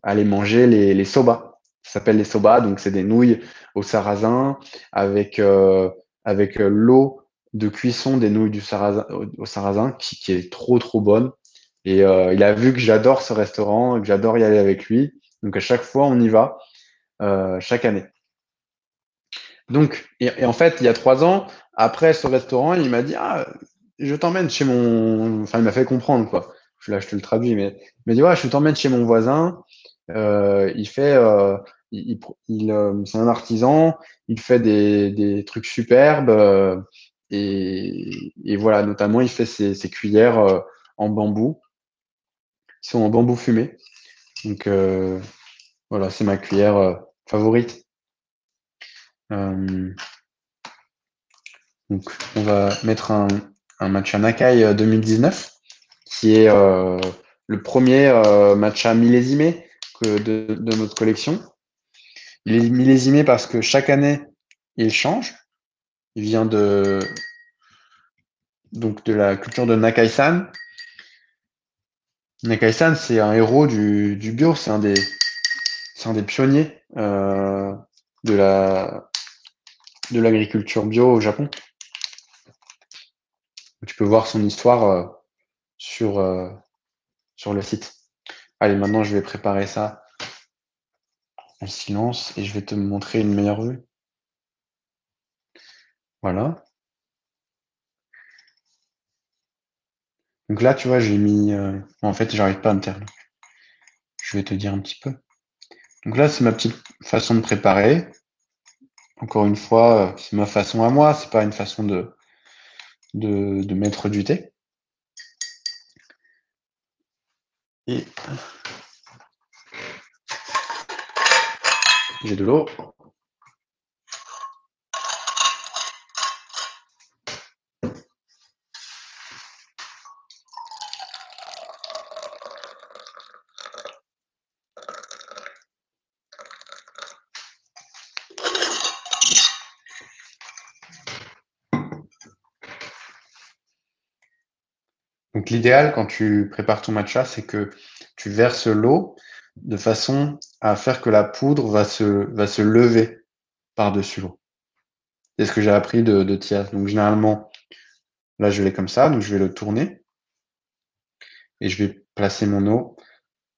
A: aller manger les soba. Ça s'appelle les soba, donc c'est des nouilles au sarrasin avec l'eau de cuisson des nouilles au sarrasin qui est trop bonne. Et il a vu que j'adore ce restaurant, que j'adore y aller avec lui. Donc à chaque fois, on y va, chaque année. Donc, et en fait, il y a 3 ans, après ce restaurant, il m'a dit, ah, je t'emmène chez mon... Enfin, il m'a fait comprendre, quoi. Là, je te le traduis, mais il m'a dit, ouais, je t'emmène chez mon voisin. Il fait... c'est un artisan, il fait des trucs superbes. Et voilà, notamment, il fait ses cuillères en bambou, qui sont en bambou fumé. Donc, voilà, c'est ma cuillère favorite. Euh, Donc, on va mettre un matcha Nakai 2019 qui est le premier matcha millésimé de notre collection. Il est millésimé parce que chaque année, il change. Il vient donc de la culture de Nakai-san. Nakai-san, c'est un héros du bio, c'est un des pionniers de de l'agriculture bio au Japon. Tu peux voir son histoire sur, euh, sur le site. Allez, maintenant, je vais préparer ça en silence et je vais te montrer une meilleure vue. Voilà. Donc là, tu vois, j'ai mis... en fait, j'arrive pas à me taire. Je vais te dire un petit peu. Donc là, c'est ma petite façon de préparer. Encore une fois, c'est ma façon à moi, c'est pas une façon de mettre du thé. Et j'ai de l'eau. Donc l'idéal quand tu prépares ton matcha, c'est que tu verses l'eau de façon à faire que la poudre va se lever par-dessus l'eau. C'est ce que j'ai appris de Thias. Donc généralement, là je l'ai comme ça, donc je vais le tourner et je vais placer mon eau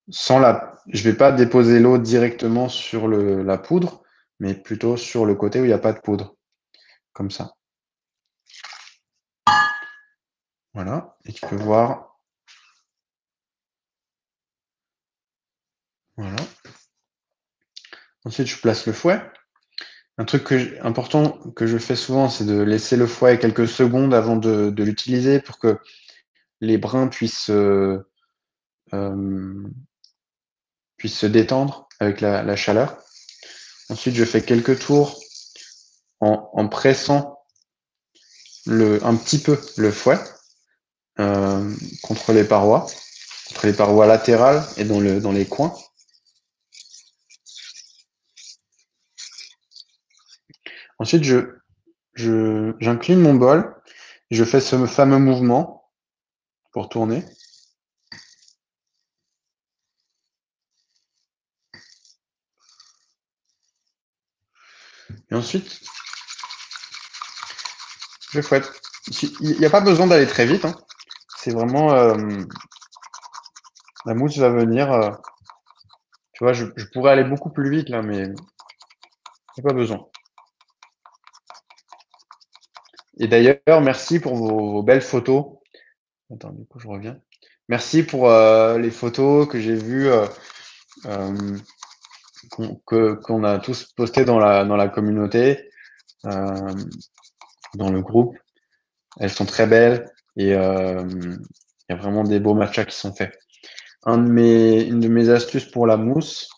A: sans je vais pas déposer l'eau directement sur la poudre, mais plutôt sur le côté où il n'y a pas de poudre, comme ça. Voilà, et tu peux voir, voilà. Ensuite, je place le fouet. Un truc important que je fais souvent, c'est de laisser le fouet quelques secondes avant de l'utiliser pour que les brins euh, puissent se détendre avec la chaleur. Ensuite, je fais quelques tours en pressant un petit peu le fouet euh, contre les parois, contre les parois latérales et dans les coins. Ensuite, j'incline mon bol, je fais ce fameux mouvement pour tourner. Et ensuite, je fouette. Il n'y a pas besoin d'aller très vite. Hein. C'est vraiment la mousse va venir. Tu vois, je pourrais aller beaucoup plus vite là, mais il n'y a pas besoin. Et d'ailleurs, merci pour vos belles photos. Attends, du coup, je reviens. Merci pour les photos que j'ai vues, qu'on a tous postées dans la communauté, euh, dans le groupe. Elles sont très belles et il y a vraiment des beaux matchas qui sont faits. Une de mes astuces pour la mousse,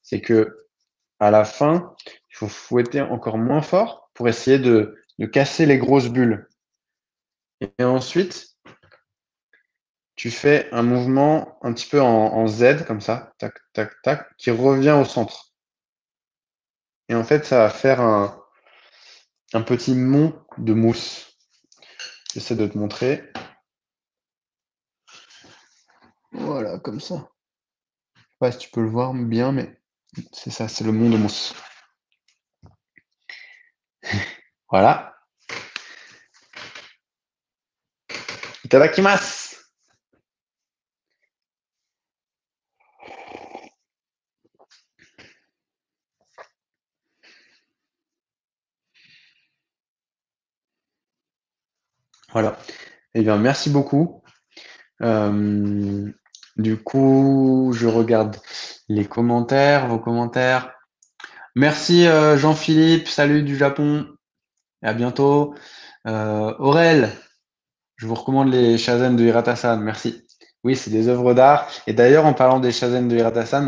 A: c'est que à la fin, il faut fouetter encore moins fort pour essayer de casser les grosses bulles. Et ensuite, tu fais un mouvement un petit peu en Z, comme ça, tac, tac, tac, qui revient au centre. Et en fait, ça va faire un petit mont de mousse. J'essaie de te montrer. Voilà, comme ça. Je sais pas si tu peux le voir bien, mais c'est ça, c'est le mont de mousse. Voilà. Itadakimasu! Voilà. Eh bien, merci beaucoup. Euh, du coup, je regarde les commentaires, vos commentaires. Merci Jean-Philippe, salut du Japon, et à bientôt. Aurel, je vous recommande les Shazen de Hirata-san, merci. Oui, c'est des œuvres d'art. Et d'ailleurs, en parlant des Shazen de Hirata-san,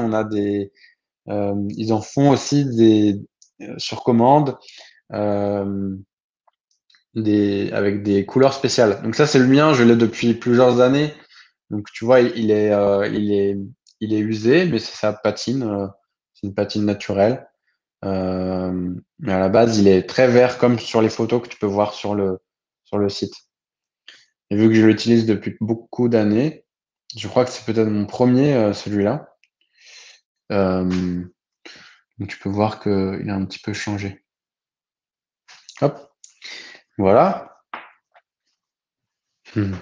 A: ils en font aussi sur commande, euh, avec des couleurs spéciales. Donc ça, c'est le mien, je l'ai depuis plusieurs années. Donc tu vois, il est usé, mais c'est sa patine. C'est une patine naturelle. Mais à la base, il est très vert comme sur les photos que tu peux voir sur le site. Et vu que je l'utilise depuis beaucoup d'années, je crois que c'est peut-être mon premier, celui-là. Euh, donc tu peux voir qu'il a un petit peu changé. Hop, voilà. Hmm.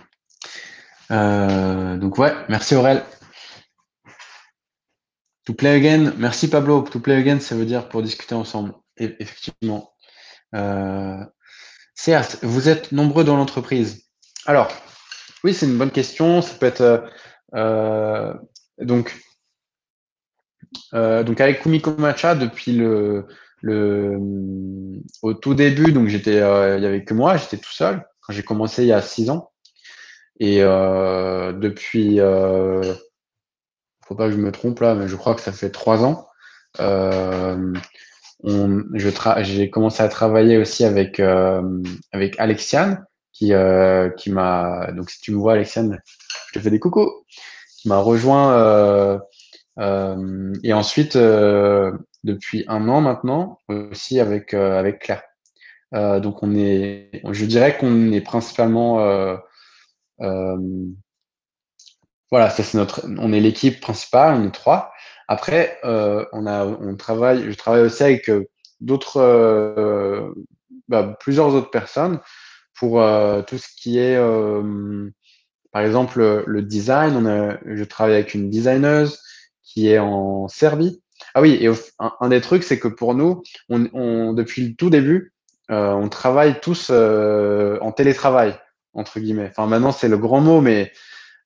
A: Donc ouais, merci Aurel. To play again, merci Pablo. To play again, ça veut dire pour discuter ensemble. Et, effectivement. Euh, certes, vous êtes nombreux dans l'entreprise. Alors, oui, c'est une bonne question. Ça peut être euh, donc donc avec Kumiko Matcha depuis le au tout début. Donc il y avait que moi, j'étais tout seul quand j'ai commencé il y a 6 ans. Et depuis, faut pas que je me trompe là, mais je crois que ça fait 3 ans. Euh, j'ai commencé à travailler aussi avec Alexiane, qui m'a. Donc si tu me vois, Alexiane, je te fais des coucou. Qui m'a rejoint. Et ensuite, depuis 1 an maintenant, aussi avec Claire. Donc je dirais qu'on est principalement. Euh, voilà, ça c'est on est l'équipe principale, on est trois. Après, je travaille aussi avec d'autres, plusieurs autres personnes pour tout ce qui est, par exemple, le design. Je travaille avec une designeuse qui est en Serbie. Ah oui, et un des trucs, c'est que pour nous, depuis le tout début, on travaille tous en télétravail, entre guillemets. Enfin, maintenant, c'est le grand mot, mais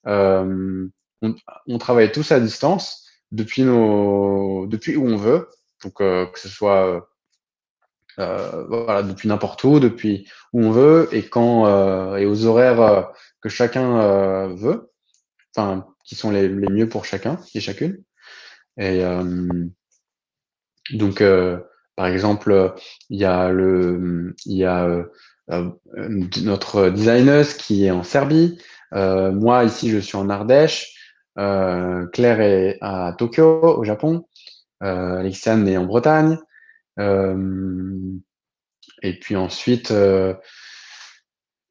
A: euh, on, on travaille tous à distance depuis où on veut. Donc, que ce soit voilà, depuis n'importe où, depuis où on veut et aux horaires que chacun veut, enfin, qui sont les mieux pour chacun et chacune. Et donc, par exemple, il y a notre designeuse qui est en Serbie. Moi, ici, je suis en Ardèche. Claire est à Tokyo, au Japon. Alexandre est en Bretagne. Euh, et puis ensuite,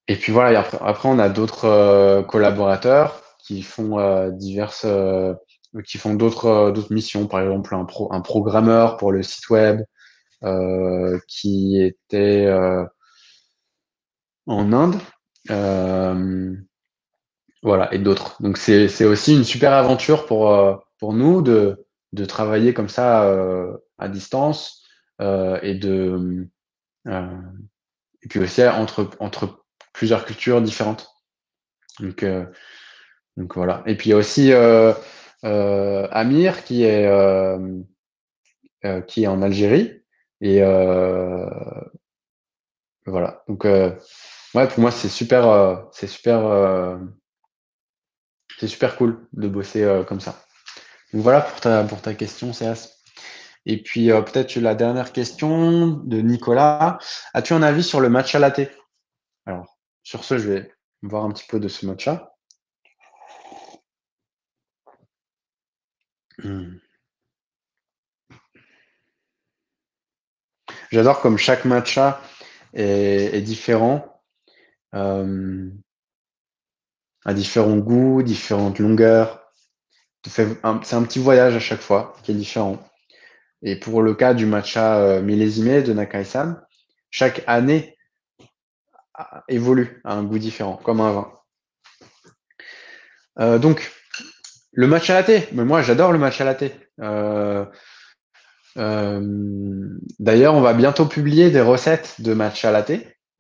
A: et puis voilà, et après on a d'autres collaborateurs qui font d'autres missions, par exemple un programmeur pour le site web qui était en Inde, euh, voilà, et d'autres. Donc c'est aussi une super aventure pour nous de travailler comme ça à distance et euh, et puis aussi entre plusieurs cultures différentes. Donc Donc voilà. Et puis il y a aussi Amir qui est en Algérie. Et voilà. Donc ouais, pour moi c'est super cool de bosser comme ça. Donc voilà pour ta question, Céas. Et puis peut-être la dernière question de Nicolas. As-tu un avis sur le matcha latte? Alors sur ce, je vais voir un petit peu de ce matcha. Hmm. J'adore comme chaque matcha est différent. Euh, à différents goûts, différentes longueurs. C'est un petit voyage à chaque fois qui est différent. Et pour le cas du matcha millésimé de Nakai-san, chaque année évolue à un goût différent, comme un vin. Donc, le matcha latte, mais moi j'adore le matcha latte. Euh, D'ailleurs, on va bientôt publier des recettes de matcha latte.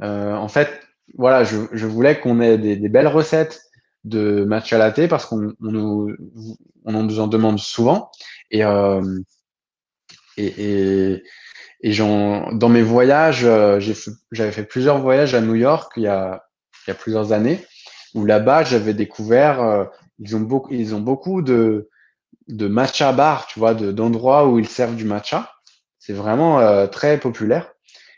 A: En fait, voilà, je voulais qu'on ait des belles recettes de matcha latte parce on nous en demande souvent. Et, euh, et, et, dans mes voyages, j'avais fait plusieurs voyages à New York il y a plusieurs années, où là-bas, j'avais découvert, ils ont beaucoup de matcha bar, tu vois, d'endroits où ils servent du matcha. C'est vraiment très populaire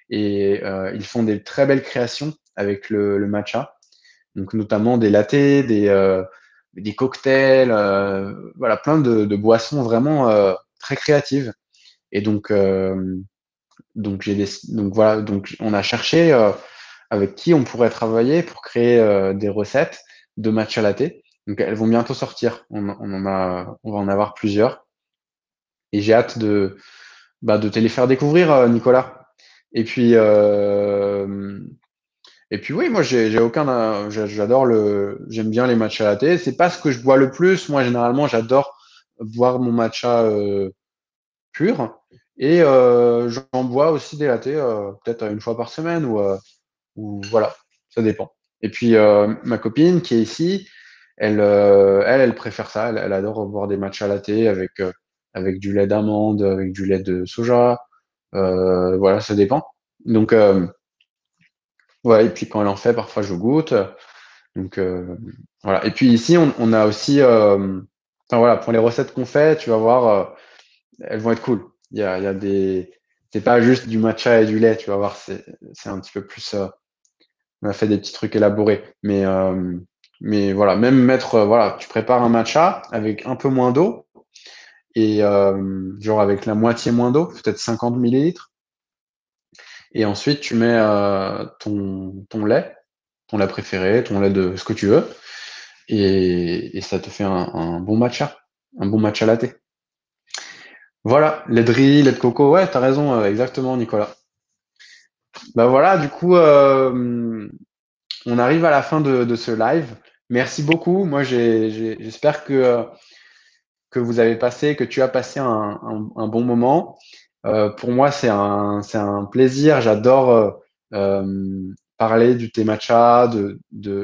A: et ils font des très belles créations avec le matcha. Donc notamment des lattés, des cocktails, voilà, plein de boissons vraiment très créatives. Et donc voilà, donc on a cherché avec qui on pourrait travailler pour créer des recettes de matcha latte. Donc elles vont bientôt sortir. On va en avoir plusieurs. Et j'ai hâte de te les faire découvrir, Nicolas. Et puis, euh, et puis oui, moi j'aime bien les matchas latte. C'est pas ce que je bois le plus. Moi généralement j'adore boire mon matcha pur. Et j'en bois aussi des lattés, peut-être une fois par semaine ou voilà, ça dépend. Et puis ma copine qui est ici, elle préfère ça. Elle adore boire des matchas latte avec du lait d'amande, avec du lait de soja. Voilà, ça dépend. Donc ouais, et puis quand elle en fait, parfois je goûte. Donc voilà. Et puis ici, on a aussi, enfin voilà, pour les recettes qu'on fait, tu vas voir, elles vont être cool. Il y a des, c'est pas juste du matcha et du lait, tu vas voir, c'est un petit peu plus. On a fait des petits trucs élaborés, mais voilà, même mettre, voilà, tu prépares un matcha avec un peu moins d'eau et genre avec la moitié moins d'eau, peut-être 50 millilitres. Et ensuite, tu mets ton lait préféré, ton lait de ce que tu veux, et ça te fait un bon matcha latte. Voilà, lait de riz, lait de coco, ouais, t'as raison, exactement, Nicolas. Bah voilà, du coup, on arrive à la fin de ce live. Merci beaucoup. Moi, j'espère que vous avez passé, que tu as passé un bon moment. Pour moi, c'est un plaisir. J'adore parler du thé matcha,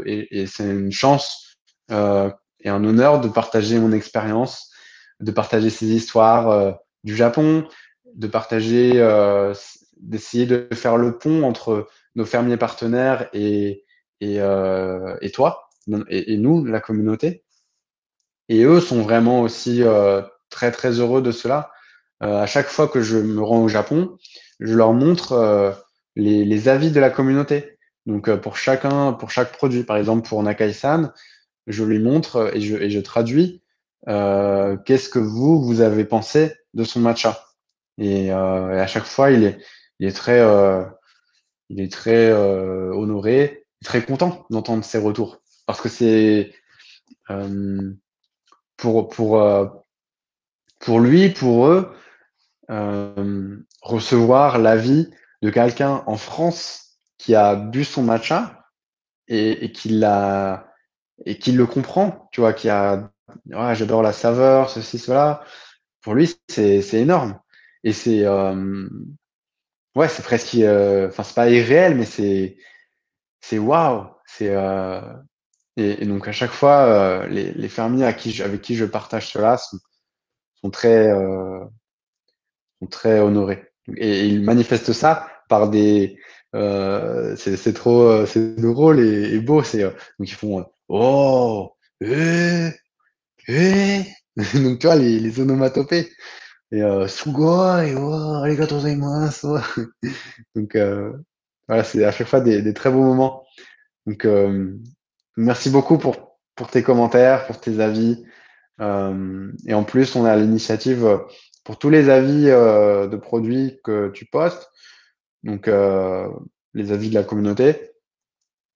A: et c'est une chance et un honneur de partager mon expérience, de partager ces histoires du Japon, de partager, d'essayer de faire le pont entre nos fermiers partenaires et toi, et nous, la communauté. Et eux sont vraiment aussi très très heureux de cela. À chaque fois que je me rends au Japon, je leur montre les avis de la communauté. Donc pour chaque produit, par exemple pour Nakai-san, je lui montre et je traduis qu'est-ce que vous avez pensé de son matcha. Et à chaque fois, il est très honoré, très content d'entendre ses retours. Parce que c'est euh, pour, pour, euh, pour lui, pour eux, recevoir l'avis de quelqu'un en France qui a bu son matcha et qui le comprend, tu vois, qui a, ouais, j'adore la saveur, ceci, cela. Pour lui, c'est énorme. Et ouais, c'est presque, enfin, c'est pas irréel, mais c'est waouh. Et donc à chaque fois, les fermiers avec qui je partage cela sont très, sont très honorés. Et ils manifestent ça par c'est trop, c'est drôle et beau. Donc ils font oh, eh, eh. Donc tu vois les onomatopées et sugoi, oh, arigatou gozaimasu. Donc voilà, c'est à chaque fois des très beaux moments. Donc merci beaucoup pour tes commentaires, pour tes avis. Et en plus, on a l'initiative pour tous les avis de produits que tu postes, donc les avis de la communauté.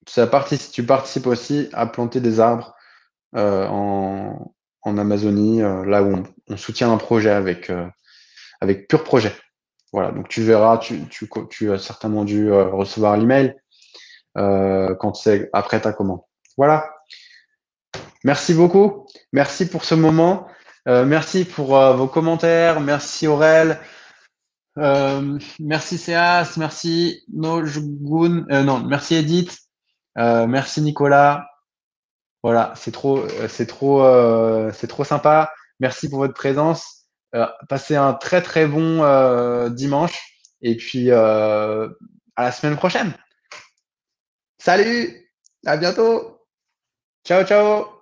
A: Tu participes aussi à planter des arbres en Amazonie, là où on soutient un projet avec Pure Projet. Voilà, donc tu verras, tu as certainement dû recevoir l'email quand c'est après ta commande. Voilà. Merci beaucoup. Merci pour ce moment. Merci pour vos commentaires. Merci Aurel. Merci Céas. Merci Nojgun. Non, merci Edith. Merci Nicolas. Voilà, c'est trop sympa. Merci pour votre présence. Passez un très très bon dimanche. Et puis à la semaine prochaine. Salut. À bientôt. Ciao ciao.